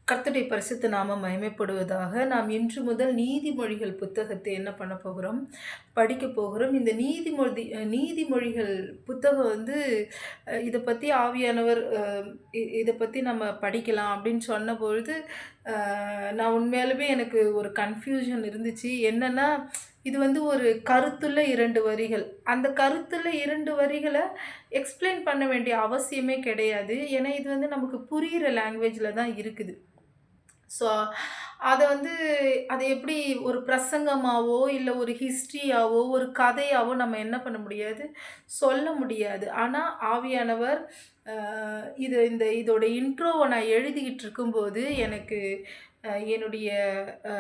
கர்த்தருடைய பரிசுத்த நாமம் மகிமைப்படுவதாக. நாம் இன்று முதல் நீதிமொழிகள் புத்தகத்தை என்ன பண்ண போகிறோம்? படிக்கப் போகிறோம். இந்த நீதிமொழிகள் புத்தகம் வந்து இத பத்தி ஆவியானவர் இத பத்தி நம்ம படிக்கலாம் அப்படின்னு சொன்னபொழுது, நான் உண்மையாலுமே எனக்கு ஒரு கன்ஃப்யூஷன் இருந்துச்சு. என்னன்னா, இது வந்து ஒரு கருத்துள்ள 2 வரிகள். அந்த கருத்துள்ள 2 வரிகள எக்ஸ்ப்ளைன் பண்ண வேண்டிய அவசியமே கிடையாது. ஏன்னா, இது வந்து நமக்கு புரியிற லாங்குவேஜ்ல தான் இருக்குது. ஸோ, அத வந்து அத எப்படி ஒரு பிரசங்கமாவோ, இல்ல ஒரு ஹிஸ்ட்ரியாவோ, ஒரு கதையாவோ நம்ம என்ன பண்ண முடியாது, சொல்ல முடியாது. ஆனா, ஆவியானவர் அ இதோட இன்ட்ரோவ நான் எழுதிக்கிட்டு இருக்கும்போது, எனக்கு என்னுடைய அ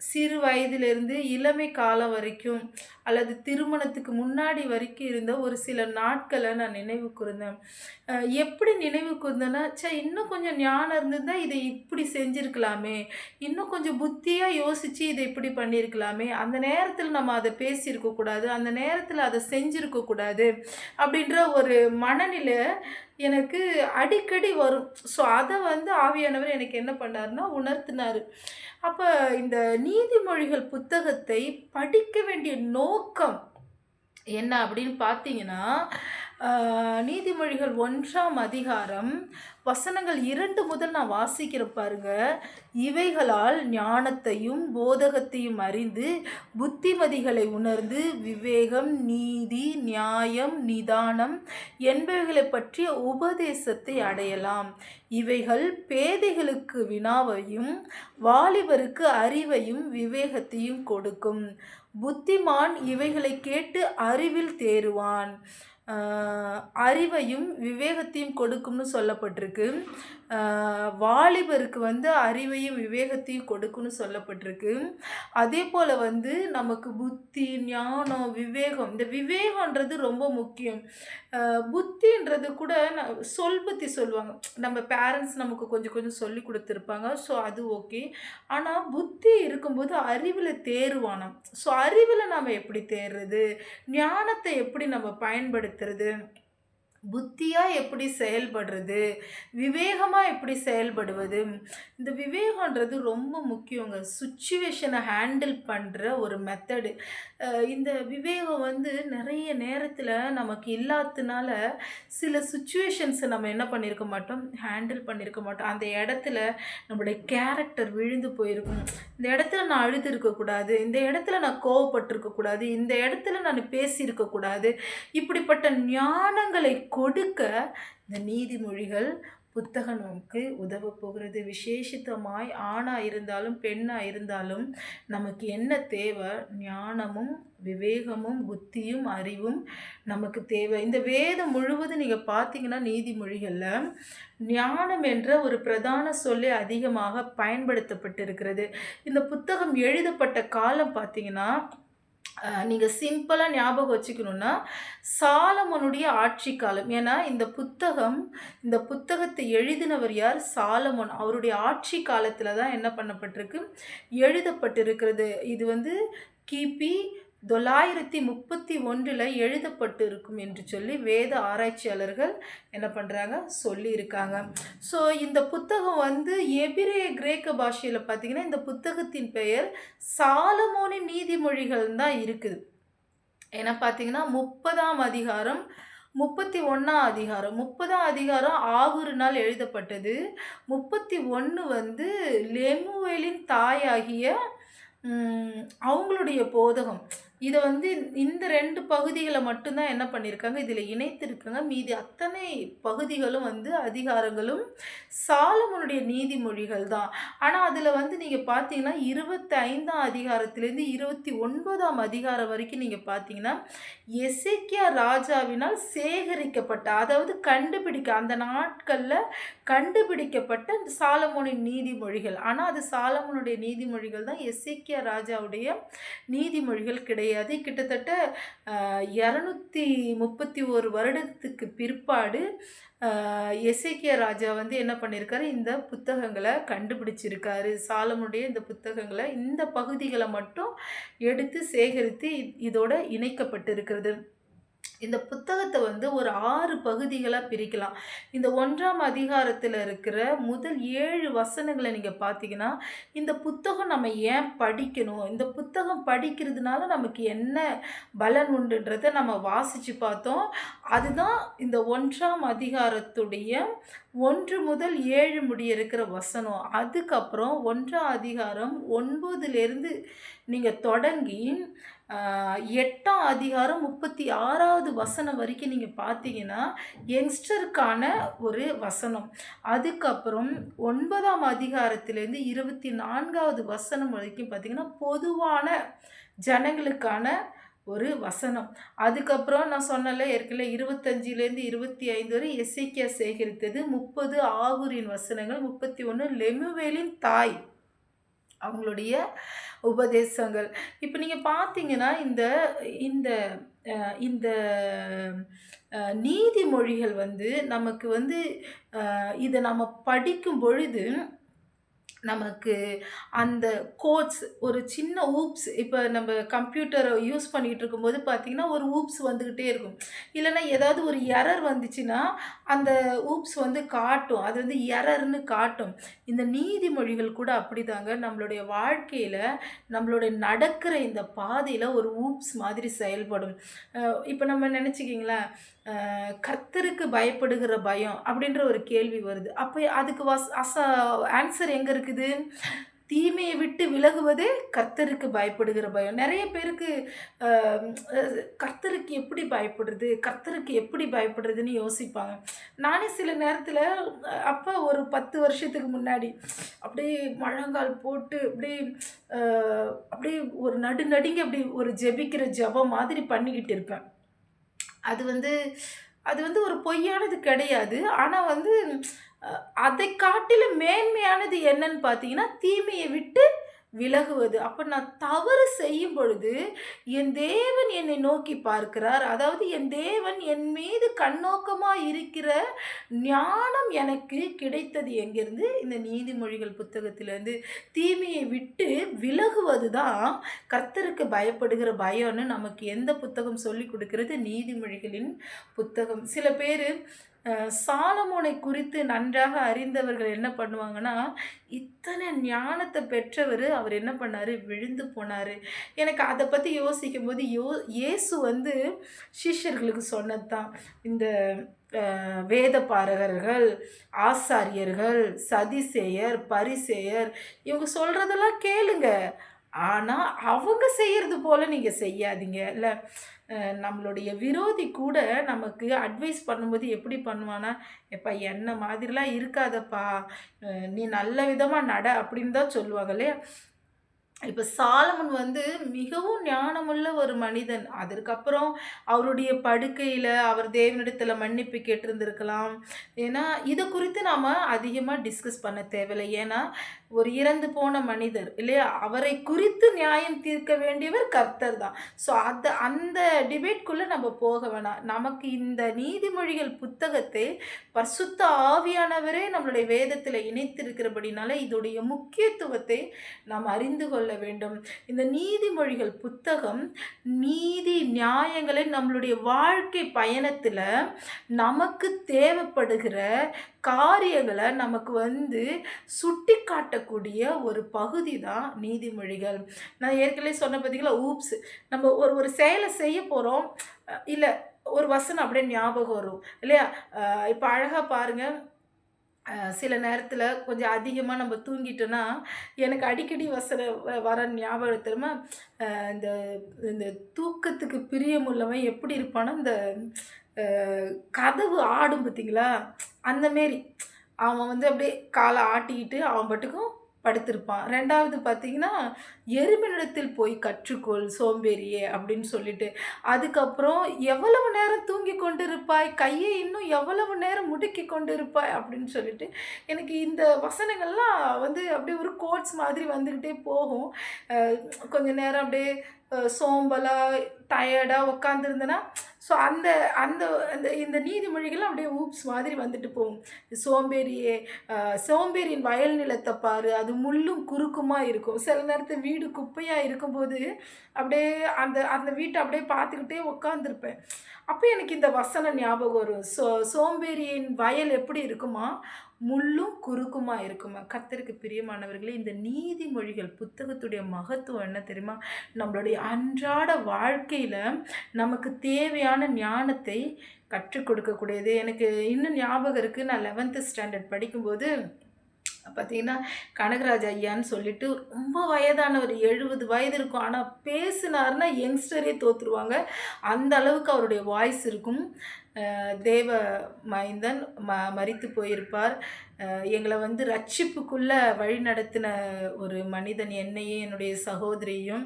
சிறு வயதிலிருந்து இளமை காலம் வரைக்கும், அல்லது திருமணத்துக்கு முன்னாடி வரைக்கும் இருந்த ஒரு சில நாட்கள நான் நினைவு கூர்ந்தேன். அ எப்படி நினைவு கூர்ந்தேன்னா, ச்சே இன்னும் கொஞ்சம் ஞானம் இருந்திருந்தா இத இப்படி செஞ்சிருக்கலாமே! இன்னும் கொஞ்சம் புத்தியா யோசிச்சு இத இப்படி பண்ணியிருக்கலாமே! அந்த நேரத்தில நம்ம அத பேசியிருக்க கூடாது. அந்த நேரத்தில அத செஞ்சிருக்க கூடாது. அப்படின்ற ஒரு மனநிலை எனக்கு அடிக்கடி வரும். ஸோ, அத வந்து ஆவியானவர் எனக்கு என்ன பண்ணாருன்னா, உணர்த்தினாரு. அப்ப இந்த நீதிமொழிகள் புத்தகத்தை படிக்க வேண்டிய நோக்கம் என்ன அப்படின்னு பார்த்தீங்கன்னா, அ நீதிமொழிகள் 1ஆம் அதிகாரம் வசனங்கள் 2 முதல் நான் வாசிக்கிறேன் பாருங்க. "இவைகளால் ஞானத்தையும் போதகத்தையும் அறிந்து, புத்திமதிகளை உணர்ந்து, விவேகம், நீதி, நியாயம், நிதானம் என்பவைகளைப் பற்றிய உபதேசத்தை அடையலாம். இவைகள் பேதைகளுக்கு வினாவையும், வாலிபருக்கு அறிவையும் விவேகத்தையும் கொடுக்கும். புத்திமான் இவைகளைக் கேட்டு அறிவில் தேறுவான்." அ அறிவையும் விவேகத்தையும் கொடுக்கும்னு சொல்லப்பட்டிருக்கு. வாலிபருக்கு வந்து அறிவையும் விவேகத்தையும் கொடுக்கும்னு சொல்லப்பட்டிருக்கு. அதேபோல வந்து நமக்கு புத்தி, ஞானம், விவேகம் இந்த விவேகம்ன்றது ரொம்ப முக்கியம். புத்தின்றது கூட சொல் புத்தி சொல்லுவாங்க. நம்ம பேரண்ட்ஸ் நமக்கு கொஞ்சம் கொஞ்சம் சொல்லிக் குடுத்துருப்பாங்க. ஸோ அது ஓகே. ஆனா புத்தி இருக்கும்போது அறிவுல தேறுவானாம். ஸோ அறிவுல நாம எப்படி தேர்றது? ஞானத்த எப்படி நம்ம பயன்படுத்துறது? புத்தியா எப்படி செயல்படுறது? விவேகமா எப்படி செயல்படுவது? இந்த விவேகம்ன்றது ரொம்ப முக்கியங்க. சிச்சுவேஷன ஹேண்டில் பண்ற ஒரு மெத்தடு. இந்த விவேகம் வந்து நெறைய நேரத்தில நமக்கு இல்லாததுனால, சில சிச்சுவேஷன்ஸ நம்ம என்ன பண்ணியிருக்க மாட்டோம், ஹேண்டில் பண்ணியிருக்க மாட்டோம். அந்த இடத்துல நம்முடைய கேரக்டர் விழுந்து போயிருக்கும். இந்த இடத்துல நான் அழுதுருக்கக்கூடாது. இந்த இடத்துல நான் கோவப்பட்டுருக்கக்கூடாது. இந்த இடத்துல நான் பேசியிருக்கக்கூடாது. இப்படிப்பட்ட ஞானங்களை கொடுக்க இந்த நீதிமொழிகள் புத்தகம் நமக்கு உதவப் போகிறது. விசேஷித்தமாய் ஆணா இருந்தாலும், பெண்ணா இருந்தாலும் நமக்கு என்ன தேவை? ஞானமும், விவேகமும், புத்தியும், அறிவும் நமக்கு தேவை. இந்த வேதம் முழுவதும் நீங்க பார்த்தீங்கன்னா, நீதிமொழிகள்ல ஞானம் என்ற ஒரு பிரதான சொல்லே அதிகமாக பயன்படுத்தப்பட்டிருக்கிறது. இந்த புத்தகம் எழுதப்பட்ட காலம் பார்த்தீங்கன்னா, நீங்க சிம்பிளா ஞாபகம் வச்சுக்கணும்னா, சாலமோனுடைய ஆட்சி காலம். ஏன்னா, இந்த புத்தகத்தை எழுதினவர் யார்? சாலமோன். அவருடைய ஆட்சி காலத்தில தான் என்ன பண்ணப்பட்டிருக்கு? எழுதப்பட்டிருக்கிறது. இது வந்து கிபி 931ல எழுதப்பட்டிருக்கும் என்று சொல்லி வேத ஆராய்ச்சியாளர்கள் என்ன பண்றாங்க? சொல்லியிருக்காங்க. ஸோ, இந்த புத்தகம் வந்து எபிரேய கிரேக்க பாஷையில பார்த்தீங்கன்னா, இந்த புத்தகத்தின் பெயர் சாலமோனின் நீதிமொழிகள்னு தான் இருக்குது. ஏன்னா பார்த்தீங்கன்னா, 30ஆம் அதிகாரம், 31ஆம் அதிகாரம். 30ஆம் அதிகாரம் ஆகூரினால் எழுதப்பட்டது. 31 வந்து லெமுவேலின் தாயாகிய அவங்களுடைய போதகம். இத வந்து இந்த 2 பகுதிகள மட்டும் தான் என்ன பண்ணியிருக்காங்க, இதில இணைத்திருக்காங்க. மீதி அத்தனை பகுதிகளும் வந்து அதிகாரங்களும் சாலமோனுடைய நீதிமொழிகள் தான். ஆனா, அதில வந்து நீங்க பார்த்தீங்கன்னா, 25ஆம் அதிகாரத்திலேருந்து 29ஆம் அதிகாரம் வரைக்கும் நீங்க பார்த்தீங்கன்னா, எசேக்கியா ராஜாவினால் சேகரிக்கப்பட்ட, அதாவது அந்த நாட்கள்ல கண்டுபிடிக்கப்பட்ட சாலமோனின் நீதிமொழிகள். ஆனா, அது சாலமோனுடைய நீதிமொழிகள் தான். எசேக்கியா ராஜாவுடைய நீதிமொழிகள் கிடையாது. கிட்டத்தட்ட 231 வருடத்துக்கு பிற்பாடு எசேக்கியா ராஜா வந்து என்ன பண்ணியிருக்காரு, இந்த புத்தகங்கள கண்டுபிடிச்சிருக்காரு. சாலமோனுடைய இந்த புத்தகங்கள, இந்த பகுதிகள மட்டும் எடுத்து சேகரித்து இதோட இணைக்கப்பட்டிருக்கிறது. இந்த புத்தகத்தை வந்து ஒரு 6 பகுதிகளா பிரிக்கலாம். இந்த 1ஆம் அதிகாரத்தில இருக்கிற முதல் 7 வசனங்கள நீங்க பார்த்தீங்கன்னா, இந்த புத்தகம் நம்ம ஏன் படிக்கணும்? இந்த புத்தகம் படிக்கிறதுனால நமக்கு என்ன பலன் உண்டுன்றத நம்ம வாசிச்சு பார்த்தோம். அதுதான் இந்த 1ஆம் அதிகாரத்துடைய 1 முதல் 7 முடிய இருக்கிற வசனம். அதுக்கப்புறம் 1ஆம் அதிகாரம் 9லிருந்து நீங்க தொடங்கி 8ஆம் அதிகாரம் 36வது வசனம் வரைக்கும் நீங்க பார்த்தீங்கன்னா, யங்ஸ்டருக்கான ஒரு வசனம். அதுக்கப்புறம் 9ஆம் அதிகாரத்திலேருந்து 24வது வசனம் வரைக்கும் பார்த்தீங்கன்னா, பொதுவான ஜனங்களுக்கான ஒரு வசனம். அதுக்கப்புறம் நான் சொன்னேன்ல ஏற்கனவே 25லேருந்து 25 வரை எசேக்கியா சேகரித்தது, 30 ஆகூரின் வசனங்கள், 31 லெமுவேலின் தாய் அவங்களுடைய உபதேசங்கள். இப்ப நீங்க பார்த்தீங்கன்னா, இந்த இந்த அ இந்த நீதிமொழிகள் வந்து நமக்கு வந்து இத நம்ம படிக்கும் பொழுது நமக்கு அந்த கோட்ஸ் ஒரு சின்ன ஊப்ஸ் இப்ப நம்ம கம்ப்யூட்டர யூஸ் பண்ணிட்டு இருக்கும்போது பார்த்தீங்கன்னா, ஒரு ஊப்ஸ் வந்துகிட்டே இருக்கும். இல்லன்னா ஏதாவது ஒரு எரர் வந்துச்சுன்னா, அந்த ஊப்ஸ் வந்து காட்டும். அது வந்து எரர்ன்னு காட்டும். இந்த நீதிமொழிகள் கூட அப்படிதாங்க. நம்மளுடைய வாழ்க்கையில, நம்மளுடைய நடக்கிற இந்த பாதையில ஒரு ஊப்ஸ் மாதிரி செயல்படும். அ இப்ப நம்ம நெனச்சுக்கங்களேன், கர்த்தருக்கு பயப்படுகிற பயம் அப்படின்ற ஒரு கேள்வி வருது. அப்ப அதுக்கு ஆன்சர் எங்க இருக்குது? தீமையை விட்டு விலகுவதே கர்த்தருக்கு பயப்படுகிற பயம். நெறைய பேருக்கு அ அ கர்த்தருக்கு எப்படி பயப்படுறது? கர்த்தருக்கு எப்படி பயப்படுறதுன்னு யோசிப்பாங்க. நானே சில நேரத்தில அப்ப ஒரு 10 வருஷத்துக்கு முன்னாடி அப்படியே முழங்கால் போட்டு அப்படியே அ அப்படியே ஒரு நடுநடுங்கி அப்படி ஒரு ஜெபிக்கிற ஜெபம் மாதிரி பண்ணிக்கிட்டு இருப்பேன். அது வந்து அது வந்து ஒரு பொய்யானது கிடையாது. ஆனா வந்து அ அதைக் காட்டிலும் மேன்மையானது என்னன்னு பார்த்தீங்கன்னா, தீமையை விட்டு விலகுவது. அப்ப நான் தவறு செய்யும் பொழுது, என் தேவன் என்னை நோக்கி பார்க்கிறார். அதாவது என் தேவன் என் மீது கண்ணோக்கமா இருக்கிற ஞானம் எனக்கு கிடைத்தது எங்கிருந்து? இந்த நீதிமொழிகள் புத்தகத்திலிருந்து. தீமையை விட்டு விலகுவது தான் கர்த்தருக்கு பயப்படுகிற பயம்ன்னு நமக்கு எந்த புத்தகம் சொல்லிக் குடுக்கிறது? நீதிமொழிகளின் புத்தகம். சில பேரு சாலமோனை குறித்து நன்றாக அறிந்தவர்கள் என்ன பண்ணுவாங்கன்னா, இத்தனை ஞானத்த பெற்றவரு, அவர் என்ன பண்ணாரு? விழுந்து போனாரு. எனக்கு அத பத்தி யோசிக்கும்போது, இயேசு வந்து சீஷர்களுக்கு சொன்னது தான். இந்த வேத பாரகர்கள், ஆசாரியர்கள், சதிசேயர், பரிசேயர் இவங்க சொல்றதெல்லாம் கேளுங்க. ஆனா, அவங்க செய்யறது போல நீங்க செய்யாதீங்க. இல்ல நம்மளுடைய விரோதி கூட நமக்கு அட்வைஸ் பண்ணும்போது எப்படி பண்ணுவான்னா, "எப்பா என்ன மாதிரிலாம் இருக்காதப்பா, நீ நல்ல விதமா நட" அப்படின்னு தான் சொல்லுவாங்க இல்லையா? இப்ப சாலமன் வந்து மிகவும் ஞானமுள்ள ஒரு மனிதன். அதற்கப்புறம் அவருடைய படுக்கையில அவர் தேவனிடத்தில மன்னிப்பு கேட்டிருந்திருக்கலாம். ஏன்னா, இத குறித்து நாம அதிகமா டிஸ்கஸ் பண்ண தேவையில்ல. ஏன்னா, ஒரு இறந்து போன மனிதர் இல்லையா? அவரை குறித்து நியாயம் தீர்க்க வேண்டியவர் கர்த்தர் தான். ஸோ அந்த டிபேட்குள்ள நம்ம போக வேணாம். நமக்கு இந்த நீதிமொழிகள் புத்தகத்தை பரிசுத்த ஆவியானவரே நம்மளுடைய வேதத்தில இணைத்திருக்கிறபடினால, இதோடைய முக்கியத்துவத்தை நாம் அறிந்து கொள்ள வேண்டும். இந்த நீதிமொழிகள் புத்தகம் நீதி நியாயங்களை நம்மளுடைய வாழ்க்கை பயணத்துல நமக்கு தேவைப்படுகிற காரியங்கள நமக்கு வந்து சுட்டிக்காட்டக்கூடிய ஒரு பகுதி தான் நீதிமொழிகள். நான் ஏற்கனவே சொன்னேன் பார்த்தீங்களா, ஊப்ஸ் நம்ம ஒரு ஒரு செயல செய்ய போறோம். இல்ல ஒரு வசனம் அப்படியே ஞாபகம் வரும் இல்லையா? இப்ப அழகா பாருங்க. சில நேரத்தில கொஞ்சம் அதிகமா நம்ம தூங்கிட்டோன்னா, எனக்கு அடிக்கடி வர ஞாபகம் தெரியுமா? இந்த இந்த தூக்கத்துக்கு பிரியமுள்ளவன் எப்படி இருப்பான்னா, இந்த அ கதவு ஆடும் பார்த்தீங்களா? அந்த மேரி. அவன் வந்து அப்படியே கால ஆட்டிக்கிட்டு அவன் பாட்டுக்கும் படுத்திருப்பான். 2வது பார்த்தீங்கன்னா, "எருமைனிடத்தில் போய் கற்றுக்கொள் சோம்பேறியே" அப்படின்னு சொல்லிட்டு. அதுக்கப்புறம் "எவ்வளவு நேரம் தூங்கிக் கொண்டிருப்பாய்? கையை இன்னும் எவ்வளவு நேரம் முடுக்கிக் கொண்டிருப்பாய்?" அப்படின்னு சொல்லிட்டு, எனக்கு இந்த வசனங்கள்லாம் வந்து அப்படியே ஒரு கோட்ஸ் மாதிரி வந்துக்கிட்டே போகும். அ கொஞ்ச நேரம் அப்படியே சோம்பலா, டயர்டா உட்காந்துருந்தேன்னா, ஸோ அந்த அந்த அந்த இந்த நீதிமொழிகள் அப்படியே ஊப்ஸ் மாதிரி வந்துட்டு போகும். சோம்பேறியே சோம்பேறியின் வயல் நிலத்த பாரு, அது முள்ளும் குறுக்குமா இருக்கும். சில நேரத்துல வீடு குப்பையா இருக்கும்போது, அப்படியே அந்த அந்த வீட்ட அப்படியே பார்த்துக்கிட்டே உட்காந்துருப்பேன். அப்ப எனக்கு இந்த வசனம் ஞாபகம் வரும். சோம்பேறியின் வயல் எப்படி இருக்குமா? முள்ளும் குறுக்குமா இருக்குமா. கர்த்தருக்கு பிரியமானவர்களே, இந்த நீதிமொழிகள் புத்தகத்துடைய மகத்துவம் என்ன தெரியுமா? நம்மளுடைய அன்றாட வாழ்க்கையில நமக்கு தேவையான ஞானத்தை கற்றுக் கொடுக்கக்கூடியது. எனக்கு இன்னும் ஞாபகம் இருக்கு. நான் 11th ஸ்டாண்டர்ட் படிக்கும்போது பார்த்தீங்கன்னா, கனகராஜ் ஐயான்னு சொல்லிட்டு ரொம்ப வயதானவர். 70 வயது இருக்கும். ஆனா பேசினாருன்னா யங்ஸ்டரே தோத்துருவாங்க. அந்த அளவுக்கு அவருடைய வாய்ஸ் இருக்கும். தேவ மைந்தன் மரித்து போயிருப்பார். எங்கள வந்து ரட்சிப்புக்குள்ள வழிநடத்தின ஒரு மனிதன், என்னையும் என்னுடைய சகோதரியையும்.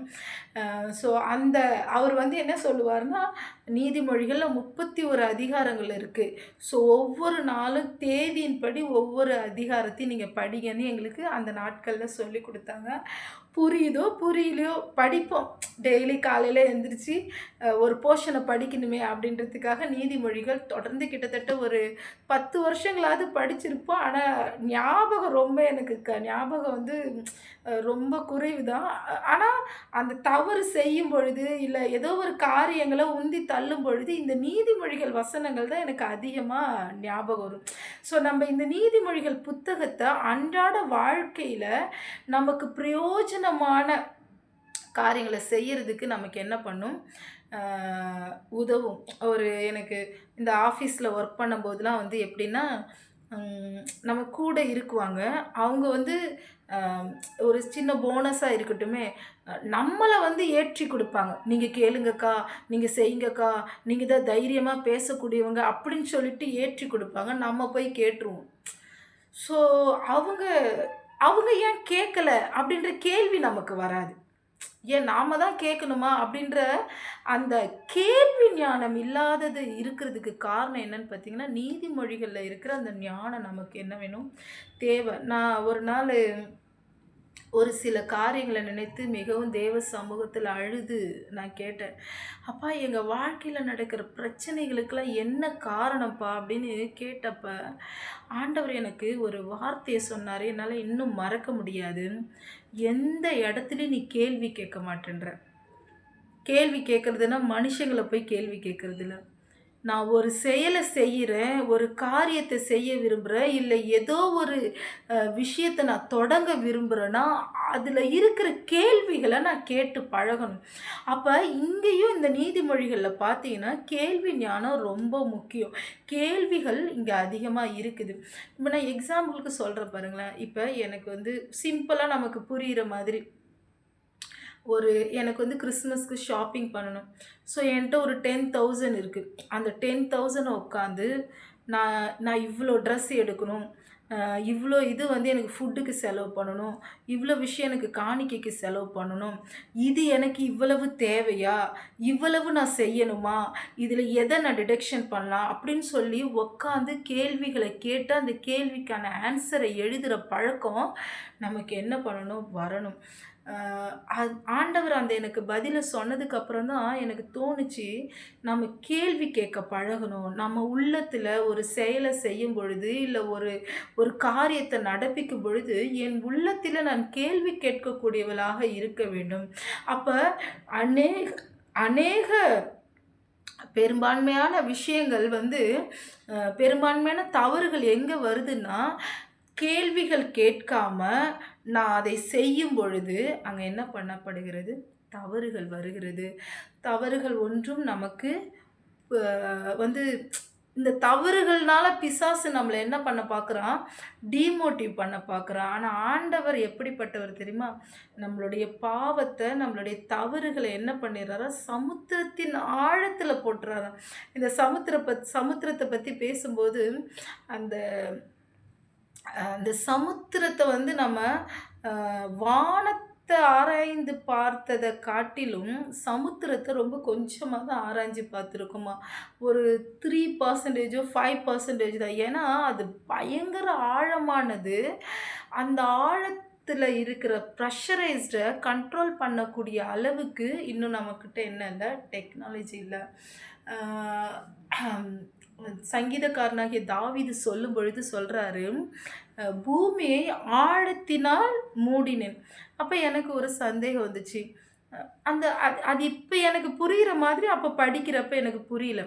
ஸோ அந்த அவர் வந்து என்ன சொல்லுவார்னா, நீதிமொழிகள்ல 31 அதிகாரங்கள் இருக்கு. ஸோ ஒவ்வொரு நாளும் தேதியின்படி ஒவ்வொரு அதிகாரத்தையும் நீங்க படிங்கன்னு எங்களுக்கு அந்த நாட்கள்ல சொல்லிக் குடுத்தாங்க. புரியுதோ புரியலையோ படிப்போம். டெய்லி காலையில எந்திரிச்சு ஒரு போர்ஷன படிக்கணுமே அப்படின்றதுக்காக நீதிமொழிகள் தொடர்ந்து கிட்டத்தட்ட ஒரு 10 வருஷங்களாவது படிச்சிருப்போம். ஆனா ஞாபகம் ரொம்ப எனக்கு ஞாபகம் வந்து ரொம்ப குறைவு தான். ஆனா அந்த தவறு செய்யும் பொழுது, இல்ல ஏதோ ஒரு காரியங்கள உந்தி தள்ளும் பொழுது, இந்த நீதிமொழிகள் வசனங்கள் தான் எனக்கு அதிகமா ஞாபகம் வரும். ஸோ நம்ம இந்த நீதிமொழிகள் புத்தகத்த அன்றாட வாழ்க்கையில நமக்கு பிரயோஜனமான காரியங்கள செய்யறதுக்கு நமக்கு என்ன பண்ணும்? அ உதவும். எனக்கு இந்த ஆஃபீஸ்ல ஒர்க் பண்ணும்போதெல்லாம் வந்து எப்படின்னா, நம்ம கூட இருக்குவாங்க. அவங்க வந்து அ ஒரு சின்ன போனஸா இருக்கட்டுமே, நம்மள வந்து ஏற்றி குடுப்பாங்க. "நீங்க கேளுங்கக்கா, நீங்க செய்யுங்கக்கா, நீங்க தான் தைரியமா பேசக்கூடியவங்க" அப்படின்னு சொல்லிட்டு ஏற்றி குடுப்பாங்க. நம்ம போய் கேட்டுருவோம். ஸோ அவங்க அவங்க ஏன் கேட்கல? அப்படின்ற கேள்வி நமக்கு வராது. ஏன் நாம தான் கேட்கணுமா? அப்படின்ற அந்த கேள்வி ஞானம் இல்லாதது இருக்கிறதுக்கு காரணம் என்னன்னு பார்த்தீங்கன்னா, நீதிமொழிகள்ல இருக்கிற அந்த ஞானம் நமக்கு என்ன வேணும்? தேவை. நான் ஒரு நாளு ஒரு சில காரியங்கள நினைத்து மிகவும் தேவ சமூகத்துல அழுது நான் கேட்டேன். "அப்பா எங்க வாழ்க்கையில நடக்கிற பிரச்சனைகளுக்கெல்லாம் என்ன காரணம்ப்பா?" அப்படின்னு கேட்டப்ப, ஆண்டவர் எனக்கு ஒரு வார்த்தைய சொன்னாரு. என்னால இன்னும் மறக்க முடியாது. "எந்த இடத்துலயும் நீ கேள்வி கேட்க மாட்டேன்ற." கேள்வி கேட்கறதுன்னா, மனுஷங்கள போய் கேள்வி கேட்கறதில்ல. நான் ஒரு செயல செய்றேன், ஒரு காரியத்த செய்ய விரும்புறேன், இல்ல ஏதோ ஒரு விஷயத்த நான் தொடங்க விரும்புறேன்னா, அதுல இருக்கிற கேள்விகள நான் கேட்டு பழகணும். அப்ப இங்கேயும் இந்த நீதிமொழிகள்ல பார்த்தீங்கன்னா, கேள்வி ஞானம் ரொம்ப முக்கியம். கேள்விகள் இங்க அதிகமா இருக்குது. இப்ப நான் எக்ஸாம்பிளுக்கு சொல்றேன் பாருங்களேன். இப்ப எனக்கு வந்து சிம்பிளா நமக்கு புரியிற மாதிரி எனக்கு வந்து கிறிஸ்மஸ்க்கு ஷாப்பிங் பண்ணணும். ஸோ என்ட்ட ஒரு 10,000 இருக்கு. அந்த 10,000 உட்காந்து நான் நான் இவ்ளோ ட்ரெஸ் எடுக்கணும். இவ்ளோ இது வந்து எனக்கு ஃபுட்டுக்கு செலவு பண்ணணும். இவ்ளோ விஷயம் எனக்கு காணிக்கைக்கு செலவு பண்ணணும். இது எனக்கு இவ்வளவு தேவையா? இவ்வளவு நான் செய்யணுமா? இதில எத நான் டிடக்ஷன் பண்ணலாம்? அப்படின்னு சொல்லி உட்காந்து கேள்விகள கேட்டு, அந்த கேள்விக்கான ஆன்ஸர எழுதுற பழக்கம் நமக்கு என்ன பண்ணணும்? வரணும். அ ஆண்டவர் அந்த எனக்கு பதில சொன்னதுக்கு அப்புறம் தான் எனக்கு தோணுச்சு, நம்ம கேள்வி கேட்க பழகணும். நம்ம உள்ளத்துல ஒரு செயல செய்யும் பொழுது, இல்ல ஒரு ஒரு காரியத்த நடப்பிக்கும் பொழுது, என் உள்ளத்தில நான் கேள்வி கேட்கக்கூடியவளாக இருக்க வேண்டும். அப்ப அநேக அநேக பெரும்பான்மையான விஷயங்கள் வந்து பெரும்பான்மையான தவறுகள் எங்க வருதுன்னா, கேள்விகள் கேட்காம நான் அதை செய்யும் பொழுது, அங்க என்ன பண்ணப்படுகிறது? தவறுகள் வருகிறது. தவறுகள் ஒன்றும் நமக்கு வந்து இந்த தவறுகள்னால பிசாசு நம்மள என்ன பண்ண பார்க்குறான்? டிமோட்டிவ் பண்ண பார்க்குறான். ஆனா ஆண்டவர் எப்படிப்பட்டவர் தெரியுமா? நம்மளுடைய பாவத்த, நம்மளுடைய தவறுகள என்ன பண்ணிடுறாரா? சமுத்திரத்தின் ஆழத்தில போட்டுறாராம். இந்த சமுத்திரத்த பத்தி பேசும்போது, அந்த அந்த சமுத்திரத்த வந்து நம்ம வானத்த ஆராய்ந்து பார்த்தத காட்டிலும், சமுத்திரத்த ரொம்ப கொஞ்சமா தான் ஆராய்ஞ்சு பார்த்துருக்கோமா. ஒரு 3% 5% தான். ஏன்னா, அது பயங்கர ஆழமானது. அந்த ஆழ இருக்கிற ப்ரெஷரைஸ்டை கண்ட்ரோல் பண்ணக்கூடிய அளவுக்கு இன்னும் நம்மக்கிட்ட என்ன இல்லை, டெக்னாலஜி இல்லை. சங்கீதக்காரனாகிய தாவீது சொல்லும் பொழுது சொல்கிறாரு, பூமியை ஆழத்தினால் மூடினேன். அப்போ எனக்கு ஒரு சந்தேகம் வந்துச்சு. அந்த அது அது இப்போ எனக்கு புரிகிற மாதிரி அப்போ படிக்கிறப்ப எனக்கு புரியல.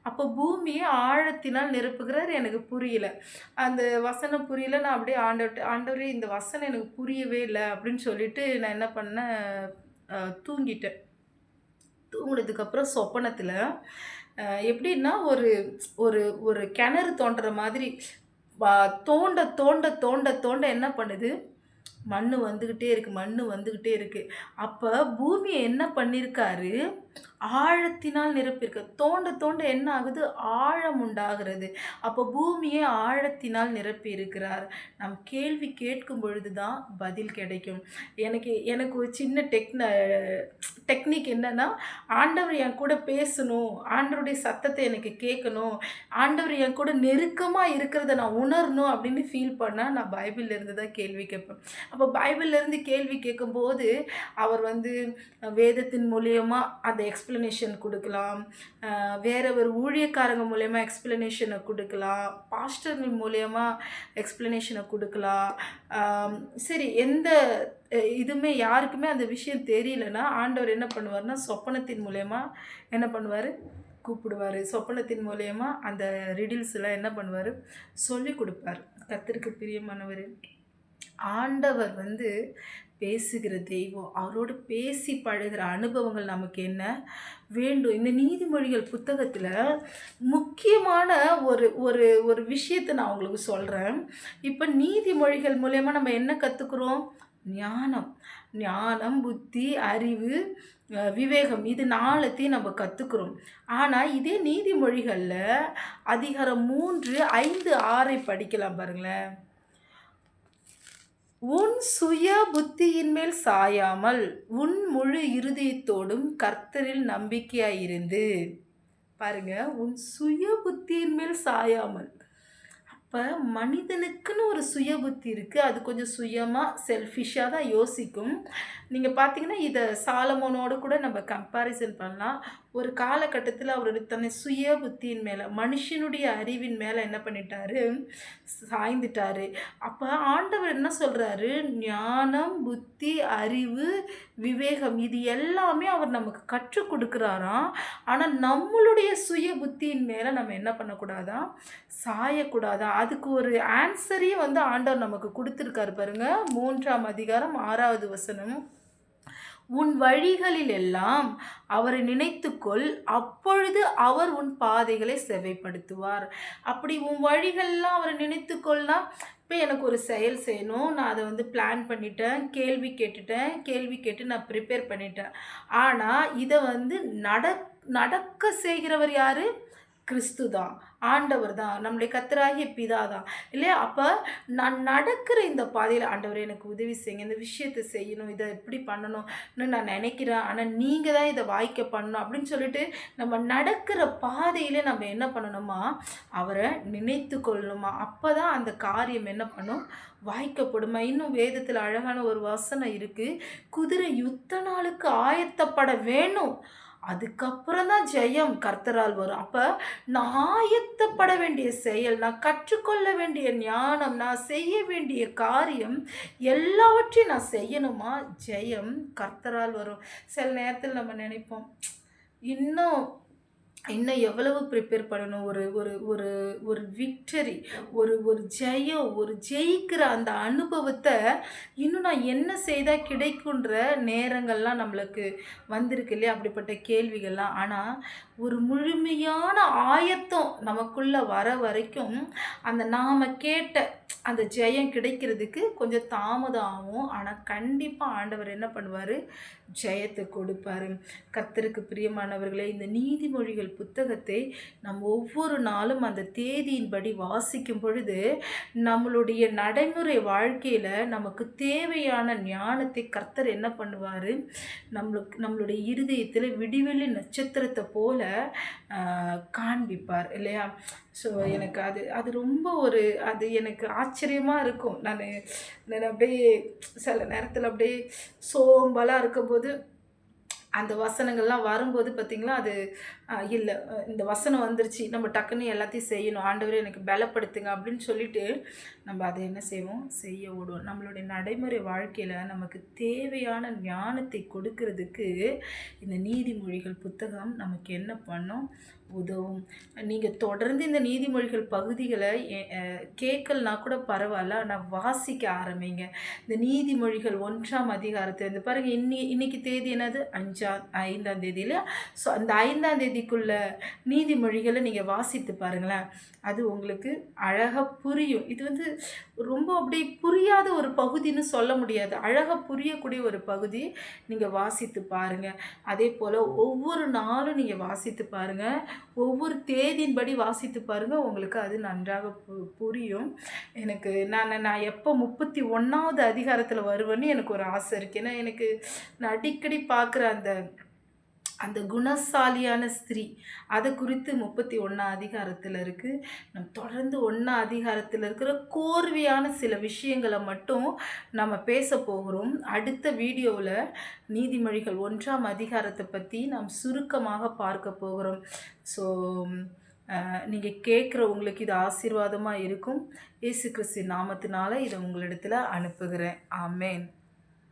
அப்போ பூமியை ஆழத்தினால் நிரப்புகிறார் எனக்கு புரியல. அந்த வசனம் புரியல. நான் அப்படியே ஆண்டவரே இந்த வசனம் எனக்கு புரியவே இல்லை அப்படின்னு சொல்லிட்டு நான் என்ன பண்ணேன், தூங்கிட்டேன். தூங்குனதுக்கப்புறம் சொப்பனத்தில் எப்படின்னா ஒரு ஒரு ஒரு கிணறு தோண்டுற மாதிரி தோண்ட தோண்ட தோண்ட தோண்ட என்ன பண்ணுது, மண் வந்துக்கிட்டே இருக்குது, மண் வந்துக்கிட்டே இருக்குது. அப்போ பூமியை என்ன பண்ணியிருக்காரு, ஆழத்தினால் நிரப்பியிருக்க. தோண்ட தோண்ட என்ன ஆகுது, ஆழம் உண்டாகிறது. அப்போ பூமியை ஆழத்தினால் நிரப்பி இருக்கிறார். நம் கேள்வி கேட்கும் பொழுது தான் பதில் கிடைக்கும். எனக்கு ஒரு சின்ன டெக்னிக் என்னன்னா, ஆண்டவர் என் கூட பேசணும், ஆண்டவருடைய சத்தத்தை எனக்கு கேட்கணும், ஆண்டவர் என் கூட நெருக்கமாக இருக்கிறத நான் உணரணும் அப்படின்னு ஃபீல் பண்ணால் நான் பைபிள்ல இருந்து தான் கேள்வி கேட்பேன். அப்போ பைபிள்ல இருந்து கேள்வி கேட்கும்போது அவர் வேதத்தின் மூலியமா அந்த எக்ஸ்பிளனேஷன் கொடுக்கலாம், வேற ஒரு ஊழியக்காரங்க மூலயமா எக்ஸ்பிளனேஷனை கொடுக்கலாம், பாஸ்டர்கள் மூலயமா எக்ஸ்பிளனேஷனை கொடுக்கலாம். சரி, எந்த இதுவுமே யாருக்குமே அந்த விஷயம் தெரியலன்னா ஆண்டவர் என்ன பண்ணுவார்னா, சொப்பனத்தின் மூலயமா என்ன பண்ணுவார், கூப்பிடுவார். சொப்பனத்தின் மூலயமா அந்த ரிடில்ஸ்லாம் என்ன பண்ணுவார், சொல்லி கொடுப்பார். கர்த்தருக்கு பிரியமானவர். ஆண்டவர் பேசுகிற தெய்வம். அவரோடு பேசி பழகிற அனுபவங்கள் நமக்கு என்ன வேண்டும். இந்த நீதிமொழிகள் புத்தகத்தில் முக்கியமான ஒரு ஒரு ஒரு விஷயத்தை நான் உங்களுக்கு சொல்கிறேன். இப்போ நீதிமொழிகள் மூலயமா நம்ம என்ன கற்றுக்குறோம், ஞானம். ஞானம், புத்தி, அறிவு, விவேகம், இது 4த்தையும் நம்ம கற்றுக்குறோம். ஆனால் இதே நீதிமொழிகளில் அதிகாரம் 3, 5, 6 படிக்கலாம் பாருங்களேன். உன் சுய புத்தியின் மேல் சாயாமல் உன் முழு இருதயத்தோடும் கர்த்தரில் நம்பிக்கையாயிருந்து. பாருங்க, உன் சுய புத்தியின் மேல் சாயாமல். அப்போ மனிதனுக்குன்னு ஒரு சுய புத்தி இருக்குது. அது கொஞ்சம் சுயமாக செல்ஃபிஷாக தான் யோசிக்கும். நீங்கள் பார்த்தீங்கன்னா இதை சாலமோனோடு கூட நம்ம கம்பேரிசன் பண்ணலாம். ஒரு காலகட்டத்தில் அவர் தன்னை சுய புத்தியின் மேலே, மனுஷனுடைய அறிவின் மேலே என்ன பண்ணிட்டாரு, சாய்ந்துட்டாரு. அப்போ ஆண்டவர் என்ன சொல்கிறாரு, ஞானம், புத்தி, அறிவு, விவேகம், இது எல்லாமே அவர் நமக்கு கற்றுக் கொடுக்குறாராம். ஆனால் நம்மளுடைய சுய புத்தியின் மேலே நம்ம என்ன பண்ணக்கூடாதான், சாயக்கூடாதான். அதுக்கு ஒரு ஆன்சரையும் ஆண்டவர் நமக்கு கொடுத்துருக்காரு பாருங்க. 3ஆம் அதிகாரம் 6வது வசனம். உன் வழிகளில் எல்லாம் அவரை நினைத்துக்கொள், அப்பொழுது அவர் உன் பாதைகளை செவைப்படுத்துவார். அப்படி உன் வழிகள்லாம் அவரை நினைத்துக்கொள்ளா, இப்போ எனக்கு ஒரு செயல் செய்யணும், நான் அதை பிளான் பண்ணிட்டேன், கேள்வி கேட்டு நான் ப்ரிப்பேர் பண்ணிட்டேன். ஆனால் இதை நடக்க செய்கிறவர் யார், கிறிஸ்து தான், ஆண்டவர் தான், நம்முடைய கர்த்தராகிய பிதா தான் இல்லையா. அப்போ நான் நடக்கிற இந்த பாதையில் ஆண்டவர் எனக்கு உதவி செய்யுங்க, இந்த விஷயத்தை செய்யணும், இதை எப்படி பண்ணணும்னு நான் நினைக்கிறேன், ஆனால் நீங்கள் தான் இதை வாய்க்க பண்ணணும் அப்படின்னு சொல்லிட்டு நம்ம நடக்கிற பாதையில் நம்ம என்ன பண்ணணுமா, அவரை நினைத்து கொள்ளணுமா. அப்போ தான் அந்த காரியம் என்ன பண்ணும், வாய்க்கப்படுமா. இன்னும் வேதத்தில் அழகான ஒரு வசனம் இருக்குது, குதிரை யுத்த நாளுக்கு ஆயத்தப்பட வேணும், அதுக்கப்புறம் தான் ஜெயம் கர்த்தரால் வரும். அப்போ நான் ஆயத்தப்பட வேண்டிய செயல், நான் கற்றுக்கொள்ள வேண்டிய ஞானம், நான் செய்ய வேண்டிய காரியம் எல்லாவற்றையும் நான் செய்யணுமா, ஜெயம் கர்த்தரால் வரும். சில நேரத்தில் நம்ம நினைப்போம், இன்னும் எவ்வளவு ப்ரிப்பேர் பண்ணணும், ஒரு ஒரு ஒரு ஒரு விக்டரி, ஒரு ஜெயம், ஒரு ஜெயிக்கிற அந்த அனுபவத்தை இன்னும் நான் என்ன செய்தால் கிடைக்குன்ற நேரங்கள்லாம் நம்மளுக்கு வந்திருக்கு இல்லையா, அப்படிப்பட்ட கேள்விகள்லாம். ஆனால் ஒரு முழுமையான ஆயத்தம் நமக்குள்ளே வர வரைக்கும் அந்த நாம் கேட்ட அந்த ஜெயம் கிடைக்கிறதுக்கு கொஞ்சம் தாமதம் ஆகும். ஆனால் கண்டிப்பாக ஆண்டவர் என்ன பண்ணுவார், ஜெயத்தை கொடுப்பார். கர்த்தருக்கு பிரியமானவர்களே, இந்த நீதிமொழிகள் புத்தகத்தை நம்ம ஒவ்வொரு நாளும் அந்த தேதியின்படி வாசிக்கும் பொழுது நம்மளுடைய நடைமுறை வாழ்க்கையில் நமக்கு தேவையான ஞானத்தை கர்த்தர் என்ன பண்ணுவார், நம்மளுடைய இருதயத்தில் விடிவெள்ளி நட்சத்திரத்தை போல காண்பிப்பார் இல்லையா? ஸோ எனக்கு அது அது ரொம்ப ஒரு அது எனக்கு ஆச்சரியமாக இருக்கும். நான் அப்படியே சில நேரத்தில் அப்படியே சோம்பலாக இருக்கும்போது அந்த வசனங்கள்லாம் வரும்போது பார்த்தீங்களா, அது இல்ல இந்த வசனம் வந்துருச்சு. நம்ம டக்குன்னு எல்லாத்தையும் செய்யணும். ஆண்டவரே எனக்கு பலப்படுத்துங்க அப்படின்னு சொல்லிட்டு, நம்ம அத என்ன செய்வோம்? செய்ய ஓடுவோம். நம்மளுடைய நடைமுறை வாழ்க்கையில நமக்கு தேவையான ஞானத்தை கொடுக்கிறதுக்கு, இந்த நீதிமொழிகள் புத்தகம் நமக்கு என்ன பண்ணும்? உதவும். நீங்க தொடர்ந்து இந்த நீதிமொழிகள் பகுதிகள கேட்கலனா கூட பரவால்ல. ஆனா வாசிக்க ஆரம்பிங்க. இந்த நீதிமொழிகள் 1ஆம் அதிகாரத்த இந்த பாருங்க இன்னைக்கு தேதி என்னது? 5ஆம் தேதி இல்லையா? ஸோ அந்த 5ஆம் தேதிக்குள்ள நீதிமொழிகள நீங்க வாசித்து பாருங்களேன். அது உங்களுக்கு அழகா புரியும். இது வந்து ரொம்ப அப்படியே புரியாத ஒரு பகுதின்னு சொல்ல முடியாது. அழகா புரியக்கூடிய ஒரு பகுதி. நீங்க வாசித்து பாருங்க. அதேபோல ஒவ்வொரு நாளும் நீங்க வாசித்து பாருங்க. ஒவ்வொரு தேதியின்படி வாசித்து பாருங்க. உங்களுக்கு அது நன்றாக புரியும். எனக்கு நான் எப்போ 31வது அதிகாரத்தில வருவேன்னு எனக்கு ஒரு ஆசை இருக்கு. ஏன்னா எனக்கு நான் அடிக்கடி பார்க்குற அந்த அந்த குணசாலியான ஸ்திரீ அதை குறித்து 31ஆம் அதிகாரத்தில் இருக்குது. நம்ம தொடர்ந்து 1ஆம் அதிகாரத்தில் இருக்கிற கோர்வையான சில விஷயங்களை மட்டும் நம்ம பேச போகிறோம். அடுத்த வீடியோவில் நீதிமொழிகள் 1ஆம் அதிகாரத்தை பற்றி நாம் சுருக்கமாக பார்க்க போகிறோம். ஸோ நீங்கள் கேட்குறவங்களுக்கு இது ஆசீர்வாதமாக இருக்கும். இயேசு கிறிஸ்து நாமத்தினால இதை உங்களிடத்தில் அனுப்புகிறேன். ஆமேன்.